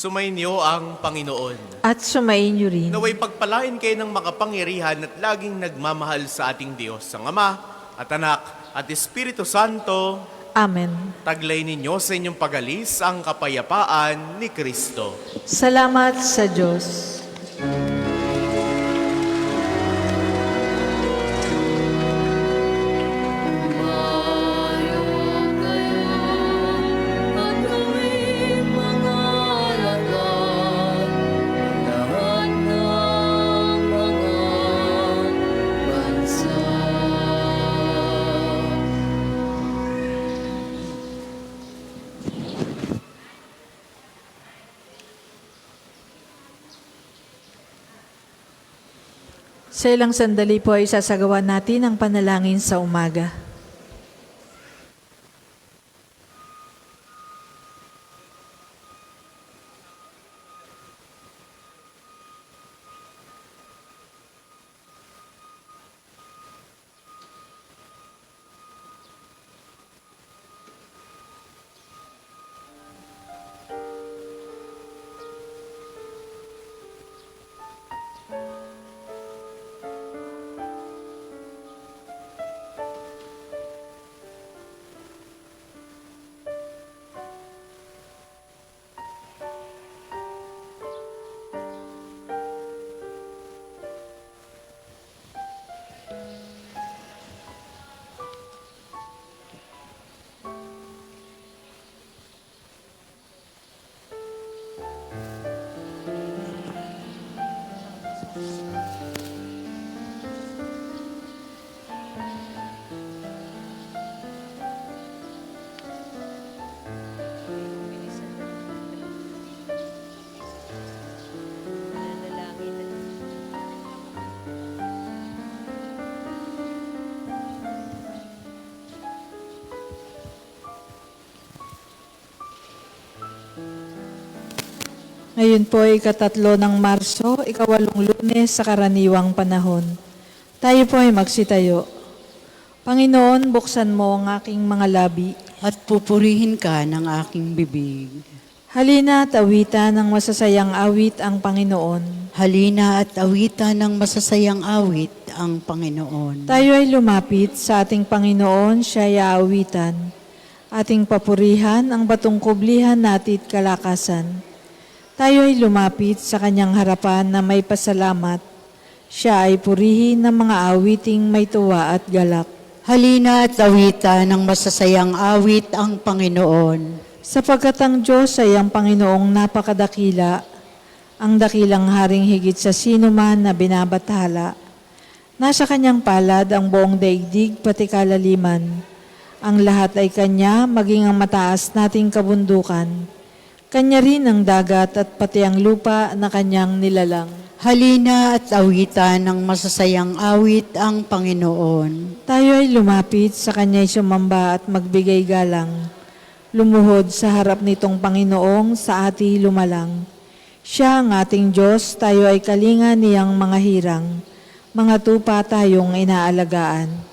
Sumainyo ang Panginoon. At sumainyo rin. Naway pagpalain kayo ng makapangyarihan at laging nagmamahal sa ating Diyos, ang Ama at Anak at Espiritu Santo. Amen. Taglay ninyo sa inyong pagalis ang kapayapaan ni Kristo. Salamat sa Diyos. Mayo kayo at gawing mga alagad ng lahat ng mga bansa. Sa ilang sandali po ay sasagawa natin ang panalangin sa umaga. Ngayon po ay ikatatlo ng Marso, ikawalong Lunes sa karaniwang panahon. Tayo po ay magsitayo. Panginoon, buksan mo ang aking mga labi. At pupurihin ka ng aking bibig. Halina at awitan ng masasayang awit ang Panginoon. Halina at awitan ng masasayang awit ang Panginoon. Tayo ay lumapit sa ating Panginoon, siya ay aawitan. Ating papurihan ang batong kublihan natit kalakasan. Tayo ay lumapit sa kanyang harapan na may pasalamat. Siya ay purihin ng mga awiting may tuwa at galak. Halina at awitan ng masasayang awit ang Panginoon. Sapagkat ang Diyos ay ang Panginoong napakadakila, ang dakilang haring higit sa sino man na binabathala. Nasa kanyang palad ang buong daigdig pati kalaliman. Ang lahat ay kanya, maging ang mataas nating kabundukan. Kanya rin ang dagat at pati ang lupa na kanyang nilalang. Halina at awitan ng masasayang awit ang Panginoon. Tayo ay lumapit sa kanya'y sumamba at magbigay galang. Lumuhod sa harap nitong Panginoong sa ati lumalang. Siya ang ating Diyos, tayo ay kalinga niyang mga hirang. Mga tupa tayong inaalagaan.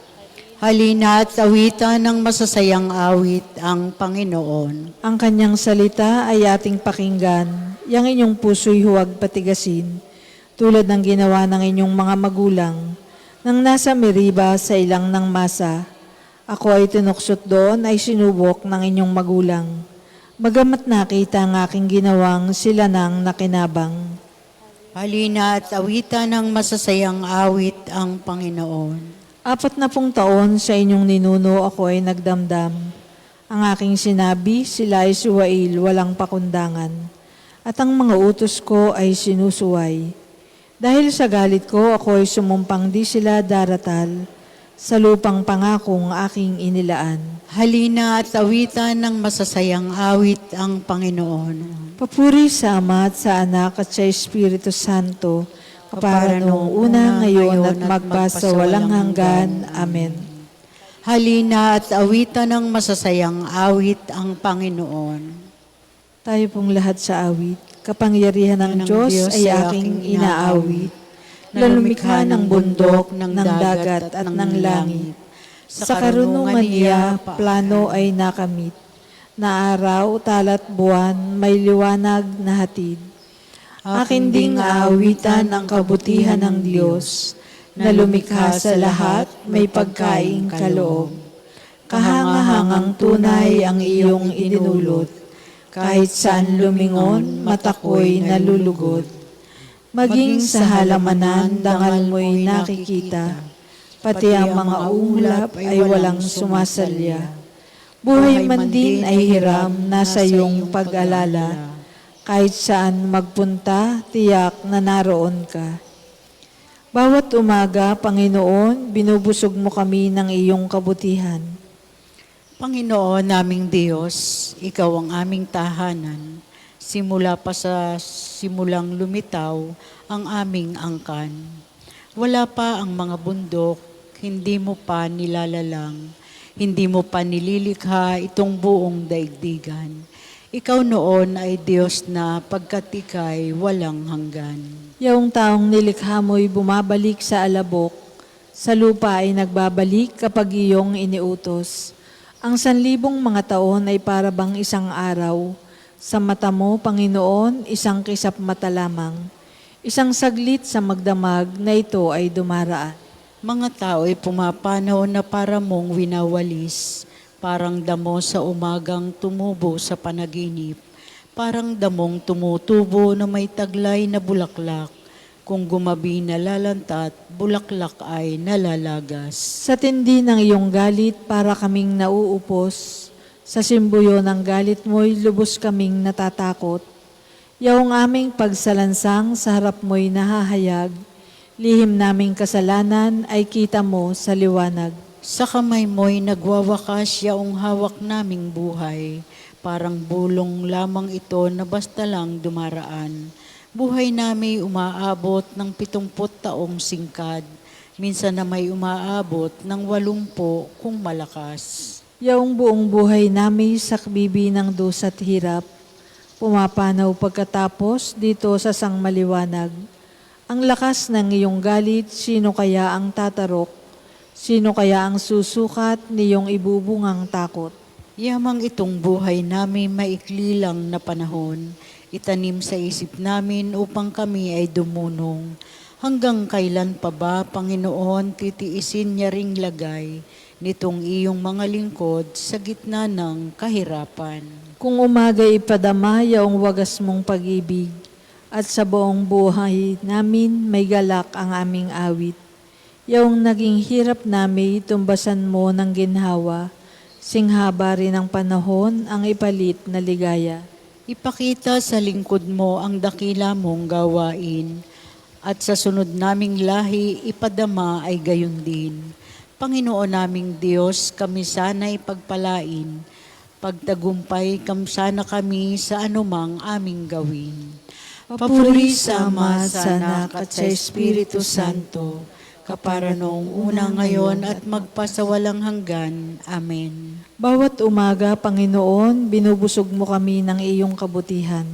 Halina at awitan ng masasayang awit ang Panginoon. Ang kanyang salita ay ating pakinggan. Yang inyong puso'y huwag patigasin. Tulad ng ginawa ng inyong mga magulang, nang nasa Meriba sa ilang ng masa. Ako ay tinuksot doon ay sinubok ng inyong magulang. Bagamat nakita ang aking ginawang sila nang nakinabang. Halina at awitan ng masasayang awit ang Panginoon. 40 taon sa inyong ninuno ako ay nagdamdam. Ang aking sinabi, sila ay suwail, walang pakundangan. At ang mga utos ko ay sinusuway. Dahil sa galit ko, ako ay sumumpang di sila daratal sa lupang pangakong aking inilaan. Halina at awitan ng masasayang awit ang Panginoon. Papuri sa Ama at sa Anak at sa Espiritu Santo, kapara noong una, ngayon at magpasa walang hanggan. Amen. Halina at awitan ng masasayang awit ang Panginoon. Tayo pong lahat sa awit. Kapangyarihan ng Diyos ay aking inaawit, na lumikha ng bundok, ng dagat at ng langit. Sa karunungan niya, plano ay nakamit. na araw, talat buwan, may liwanag na hatid. Akin ding aawitan ang kabutihan ng Diyos, na lumikha sa lahat, may pagkaing kaloob. Kahangahangang tunay ang iyong inulot, kahit saan lumingon, mata ko'y nalulugod. Maging sa halamanan, dangal mo'y nakikita, pati ang mga ulap ay walang sumasalya. Buhay man din ay hiram, nasa iyong pag-alala. Kahit saan magpunta, tiyak na naroon ka. Bawat umaga, Panginoon, binubusog mo kami ng iyong kabutihan. Panginoon naming Diyos, Ikaw ang aming tahanan. Simula pa sa simulang lumitaw ang aming angkan. Wala pa ang mga bundok, hindi mo pa nilalalang. Hindi mo pa nililikha itong buong daigdigan. Ikaw noon ay Diyos na pagkat ika'y walang hanggan. Yaong taong nilikha mo'y bumabalik sa alabok, sa lupa ay nagbabalik kapag iyong iniutos. Ang 1,000 mga taon ay parabang isang araw. Sa mata mo, Panginoon, isang kisap mata lamang. Isang saglit sa magdamag na ito ay dumaraan. Mga tao ay pumapanaw na para mong winawalis, parang damo sa umagang tumubo sa panaginip, parang damong tumutubo na may taglay na bulaklak, kung gumabi nalalantat, bulaklak ay nalalagas. Sa tindi ng iyong galit, para kaming nauupos. Sa simbuyo ng galit mo'y lubos kaming natatakot. Yaong aming pagsalansang sa harap mo'y nahahayag, lihim naming kasalanan ay kita mo sa liwanag. Sa kamay mo'y nagwawakas yaong hawak naming buhay, parang bulong lamang ito na basta lang dumaraan. Buhay namin umaabot ng 70 taong singkad, minsan na may umaabot ng 80 kung malakas. Yaong buong buhay namin sa bibi ng dusa't hirap, pumapanaw pagkatapos dito sa sangmaliwanag. Ang lakas ng iyong galit, sino kaya ang tatarok? Sino kaya ang susukat niyong ibubungang takot? Yamang itong buhay namin maikli lang na panahon, itanim sa isip namin upang kami ay dumunong. Hanggang kailan pa ba, Panginoon, titiisin niya ring lagay nitong iyong mga lingkod sa gitna ng kahirapan? Kung umaga ipadama yaong wagas mong pag-ibig, at sa buong buhay namin may galak ang aming awit. Yaong naging hirap namin, tumbasan mo ng ginhawa, singhaba rin ang panahon ang ipalit na ligaya. Ipakita sa lingkod mo ang dakila mong gawain, at sa sunod naming lahi ipadama ay gayon din. Panginoon naming Diyos, kami sana ipagpalain, pagtagumpay sana kami sa anumang aming gawin. Papuri sa Ama, sa Anak at sa Espiritu Santo, kapara noong una ngayon at magpasawalang hanggan. Amen. Bawat umaga, Panginoon, binubusog mo kami ng iyong kabutihan.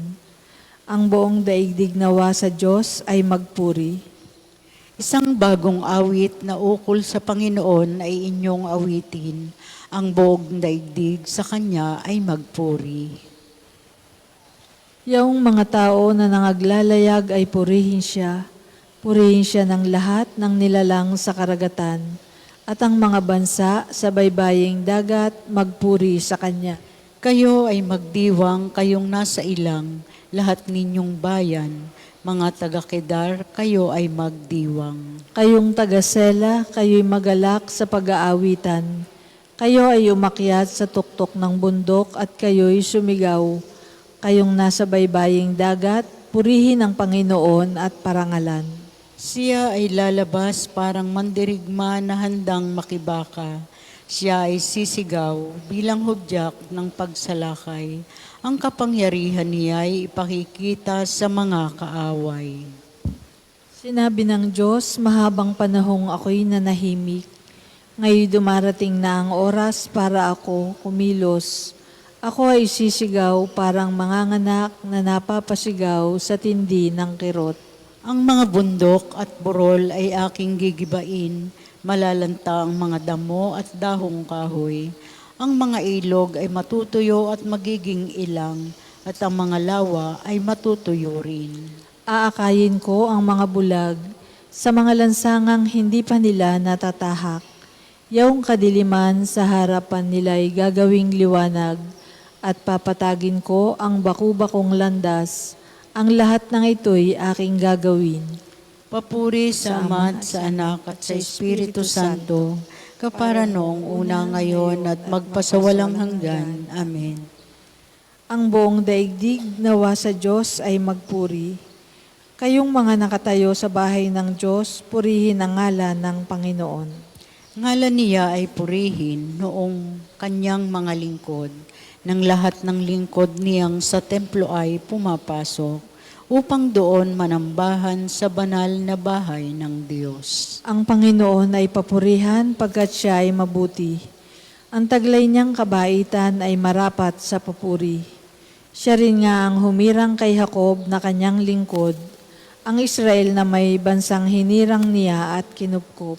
Ang buong daigdig nawa sa Diyos ay magpuri. Isang bagong awit na ukol sa Panginoon ay inyong awitin. Ang buong daigdig sa Kanya ay magpuri. Yaong mga tao na nangaglalayag ay purihin siya ng lahat ng nilalang sa karagatan, at ang mga bansa sa baybaying dagat magpuri sa Kanya. Kayo ay magdiwang, kayong nasa ilang, lahat ninyong bayan, mga taga-Kedar, kayo ay magdiwang. Kayong taga-Sela, kayo'y magalak sa pag-aawitan. Kayo ay umakyat sa tuktok ng bundok at kayo'y sumigaw. Kayong nasa baybaying dagat, purihin ang Panginoon at parangalan. Siya ay lalabas parang mandirigma na handang makibaka. Siya ay sisigaw bilang hubyak ng pagsalakay. Ang kapangyarihan niya ay ipakikita sa mga kaaway. Sinabi ng Diyos, mahabang panahong ako'y nanahimik. Ngayon dumarating na ang oras para ako kumilos. Ako ay sisigaw parang manganganak na napapasigaw sa tindi ng kirot. Ang mga bundok at burol ay aking gigibain, malalanta ang mga damo at dahong kahoy. Ang mga ilog ay matutuyo at magiging ilang, at ang mga lawa ay matutuyo rin. Aakayin ko ang mga bulag sa mga lansangang hindi pa nila natatahak. Yaong kadiliman sa harapan nila'y gagawing liwanag at papatagin ko ang baku-bakong landas. Ang lahat ng ito'y aking gagawin. Papuri sa Ama at sa Anak at sa Espiritu Santo, kapara noong una ngayon at magpasawalang hanggan. Amen. Ang buong daigdig nawa sa Diyos ay magpuri. Kayong mga nakatayo sa bahay ng Diyos, purihin ang ngalan ng Panginoon. Ngalan niya ay purihin noong kanyang mga lingkod. Nang lahat ng lingkod niyang sa templo ay pumapasok, upang doon manambahan sa banal na bahay ng Diyos. Ang Panginoon ay papurihan pagkat siya ay mabuti. Ang taglay niyang kabaitan ay marapat sa papuri. Siya rin nga ang humirang kay Jacob na kanyang lingkod, ang Israel na may bansang hinirang niya at kinupkup.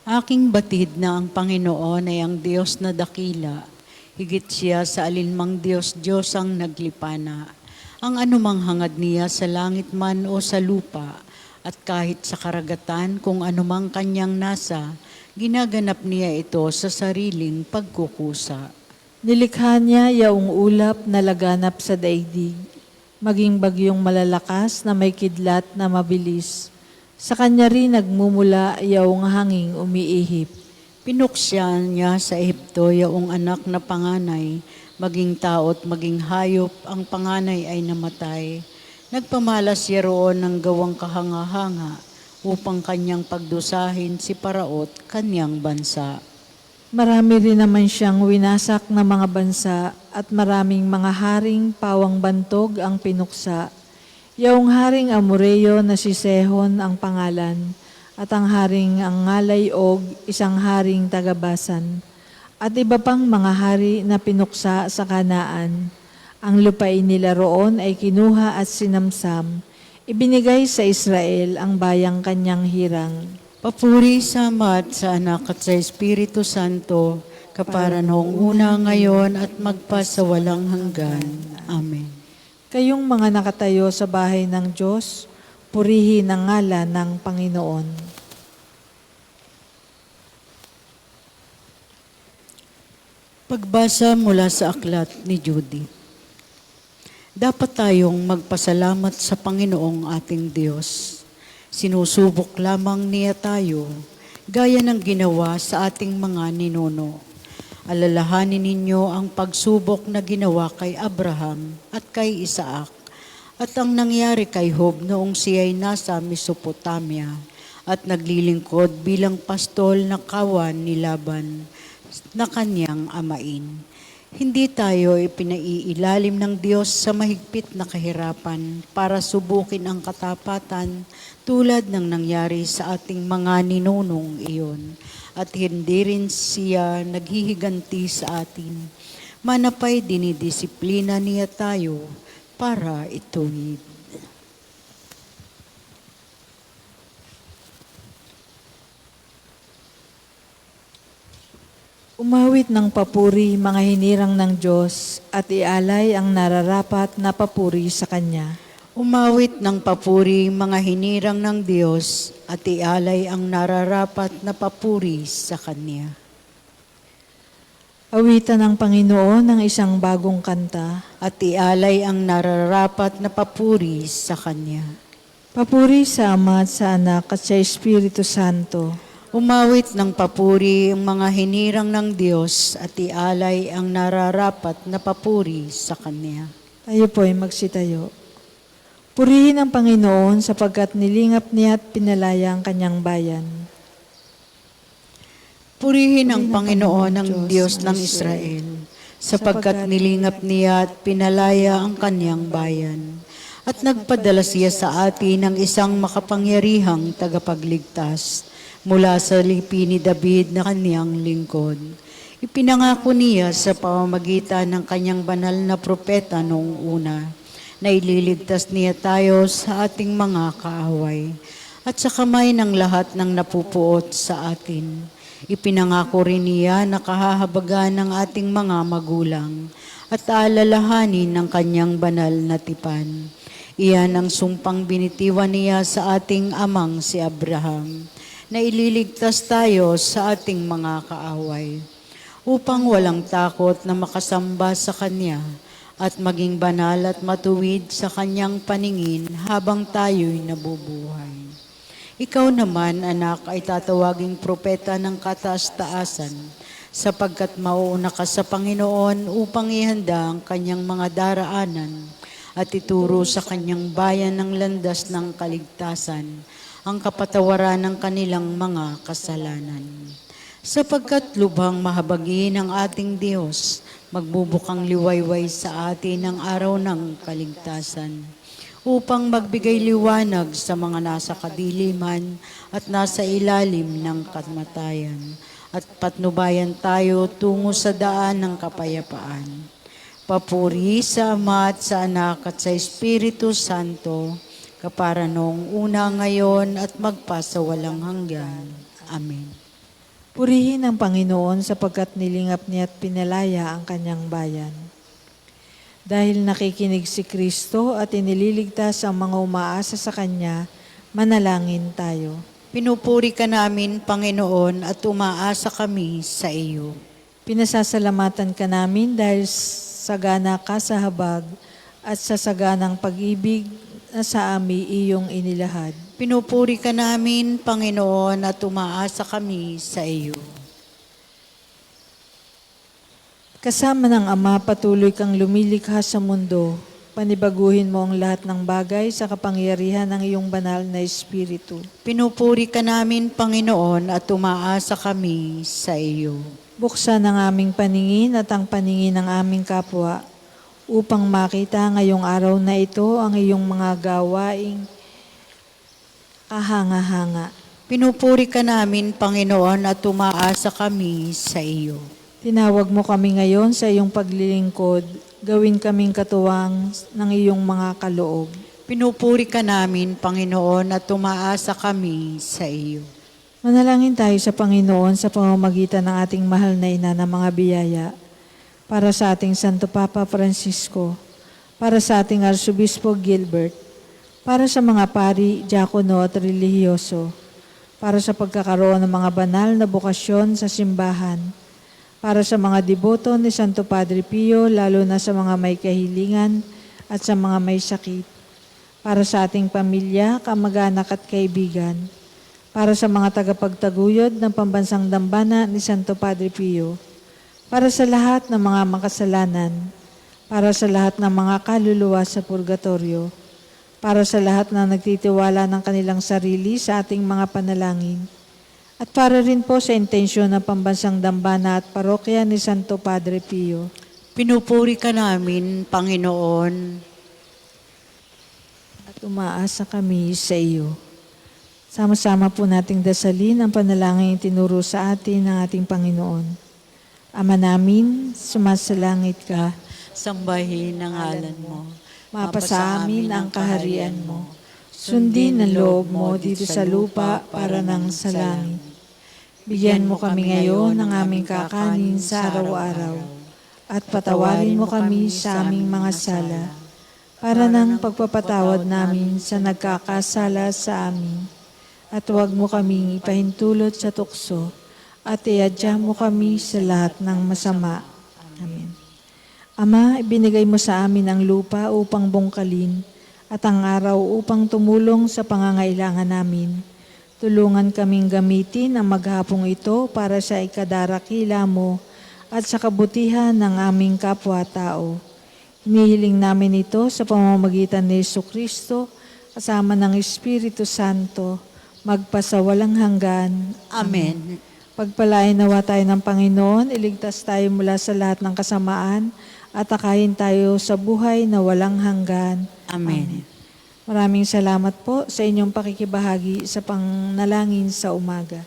Aking batid na ang Panginoon ay ang Diyos na dakila. Higit siya sa alinmang Diyos ang naglipana. Ang anumang hangad niya sa langit man o sa lupa, at kahit sa karagatan kung anumang kanyang nasa, ginaganap niya ito sa sariling pagkukusa. Nilikha niya yaong ulap na laganap sa daigdig, maging bagyong malalakas na may kidlat na mabilis. Sa kanya rin nagmumula yaong hanging umiihip. Pinuksyan niya sa Ehipto yaong anak na panganay, maging tao't maging hayop, ang panganay ay namatay. Nagpamalas siya roon ng gawang kahanga-hanga upang kanyang pagdusahin si Paraot, kanyang bansa. Marami rin naman siyang winasak na mga bansa at maraming mga haring pawang bantog ang pinuksa. Yaong haring Amoreo na si Sehon ang pangalan, at ang haring ang ngalay Og, isang haring tagabasan, at iba pang mga hari na pinuksa sa Kanaan. Ang lupain nila roon ay kinuha at sinamsam. Ibinigay sa Israel ang bayang kanyang hirang. Papuri sa Ama at sa Anak at sa Espiritu Santo, kapara noong una ngayon at magpasawalang hanggan. Amen. Kayong mga nakatayo sa bahay ng Diyos, purihin ang ngalan ng Panginoon. Pagbasa mula sa aklat ni Judy. Dapat tayong magpasalamat sa Panginoong ating Diyos. Sinusubok lamang niya tayo, gaya ng ginawa sa ating mga ninuno. Alalahanin ninyo ang pagsubok na ginawa kay Abraham at kay Isaac, at ang nangyari kay Job noong siya'y nasa Mesopotamia at naglilingkod bilang pastol na kawan ni Laban na kanyang amain. Hindi tayo ipinaiilalim ng Diyos sa mahigpit na kahirapan para subukin ang katapatan tulad ng nangyari sa ating mga ninunong iyon. At hindi rin siya naghihiganti sa atin. Manapay dinidisiplina niya tayo para ituwid. Umawit ng papuri mga hinirang ng Diyos at ialay ang nararapat na papuri sa Kanya. Umawit ng papuri mga hinirang ng Diyos at ialay ang nararapat na papuri sa Kanya. Awitan ng Panginoon ng isang bagong kanta. At ialay ang nararapat na papuri sa Kanya. Papuri sa Ama at sa Anak at sa Espiritu Santo. Umawit ng papuri ang mga hinirang ng Diyos at ialay ang nararapat na papuri sa Kanya. Tayo po ay magsitayo. Purihin ang Panginoon sapagkat nilingap niya at pinalaya ang Kanyang bayan. Purihin ang Panginoon ang Diyos ng Israel, sapagkat nilingap niya at pinalaya ang Kanyang bayan. At nagpadala siya sa atin ng isang makapangyarihang tagapagligtas mula sa lipi ni David na Kanyang lingkod. Ipinangako niya sa pamamagitan ng Kanyang banal na propeta noong una, na ililigtas niya tayo sa ating mga kaaway at sa kamay ng lahat ng napupuot sa atin. Ipinangako rin niya na kahahabagan ng ating mga magulang at aalalahanin ng kanyang banal na tipan. Iyan ang sumpang binitiwan niya sa ating amang si Abraham, na ililigtas tayo sa ating mga kaaway, upang walang takot na makasamba sa Kanya at maging banal at matuwid sa Kanyang paningin habang tayo'y nabubuhay. Ikaw naman, anak, ay tatawaging propeta ng kataas-taasan, sapagkat mauuna ka sa Panginoon upang ihanda ang Kanyang mga daraanan at ituro sa Kanyang bayan ng landas ng kaligtasan, ang kapatawaran ng kanilang mga kasalanan. Sapagkat lubhang mahabagi ng ating Diyos, magbubukang liwayway sa atin ang araw ng kaligtasan, upang magbigay liwanag sa mga nasa kadiliman at nasa ilalim ng kamatayan, at patnubayan tayo tungo sa daan ng kapayapaan. Papuri sa Ama at sa Anak at sa Espiritu Santo, kapara noong una ngayon at magpasawalang hanggan. Amen. Purihin ang Panginoon sapagkat nilingap niya at pinalaya ang kanyang bayan. Dahil nakikinig si Kristo at inililigtas ang mga umaasa sa Kanya, manalangin tayo. Pinupuri ka namin, Panginoon, at umaasa kami sa iyo. Pinasasalamatan ka namin dahil sagana ka sa habag at sa saganang pag-ibig na sa amin iyong inilahad. Pinupuri ka namin, Panginoon, at umaasa kami sa iyo. Kasama ng Ama, patuloy kang lumilikha sa mundo. Panibaguhin mo ang lahat ng bagay sa kapangyarihan ng iyong banal na Espiritu. Pinupuri ka namin, Panginoon, at umaasa kami sa iyo. Buksan ang aming paningin at ang paningin ng aming kapwa upang makita ngayong araw na ito ang iyong mga gawaing kahanga-hanga. Pinupuri ka namin, Panginoon, at umaasa kami sa iyo. Tinawag mo kami ngayon sa iyong paglilingkod, gawin kaming katuwang ng iyong mga kaloob. Pinupuri ka namin, Panginoon, at umaasa kami sa iyo. Manalangin tayo sa Panginoon sa pamamagitan ng ating mahal na ina ng mga biyaya, para sa ating Santo Papa Francisco, para sa ating Arsobispo Gilbert, para sa mga pari, diakono at relihiyoso, para sa pagkakaroon ng mga banal na bokasyon sa simbahan, para sa mga deboto ni Santo Padre Pio, lalo na sa mga may kahilingan at sa mga may sakit, para sa ating pamilya, kamag-anak at kaibigan, para sa mga tagapagtaguyod ng Pambansang Dambana ni Santo Padre Pio, para sa lahat ng mga makasalanan, para sa lahat ng mga kaluluwa sa purgatorio, para sa lahat na nagtitiwala ng kanilang sarili sa ating mga panalangin, at para rin po sa intensyon ng Pambansang Dambana at Parokya ni Santo Padre Pio. Pinupuri ka namin, Panginoon. At umaasa kami sa iyo. Sama-sama po nating dasalin ang panalangin tinuro sa atin ng ating Panginoon. Ama namin, sumasalangit ka, Sambahin ang ngalan mo. mapasa amin ang kaharian mo. Sundin ang loob mo dito sa lupa para nang sa langit. Bigyan mo kami ngayon ng aming kakanin sa araw-araw at patawarin mo kami sa aming mga sala para nang pagpapatawad namin sa nagkakasala sa amin. At huwag mo kaming ipahintulot sa tukso at iadya mo kami sa lahat ng masama. Amen. Ama, ibinigay mo sa amin ang lupa upang bungkalin at ang araw upang tumulong sa pangangailangan namin. Tulungan kaming gamitin ang maghapong ito para sa ikadarakila mo at sa kabutihan ng aming kapwa-tao. Hinihiling namin ito sa pamamagitan ni Jesucristo kasama ng Espiritu Santo, magpasawalang hanggan. Amen. Pagpalain nawa tayo ng Panginoon, iligtas tayo mula sa lahat ng kasamaan at akayin tayo sa buhay na walang hanggan. Amen. Maraming salamat po sa inyong pakikibahagi sa pangnalangin sa umaga.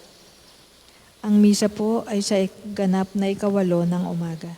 Ang misa po ay sa ganap na 8 ng umaga.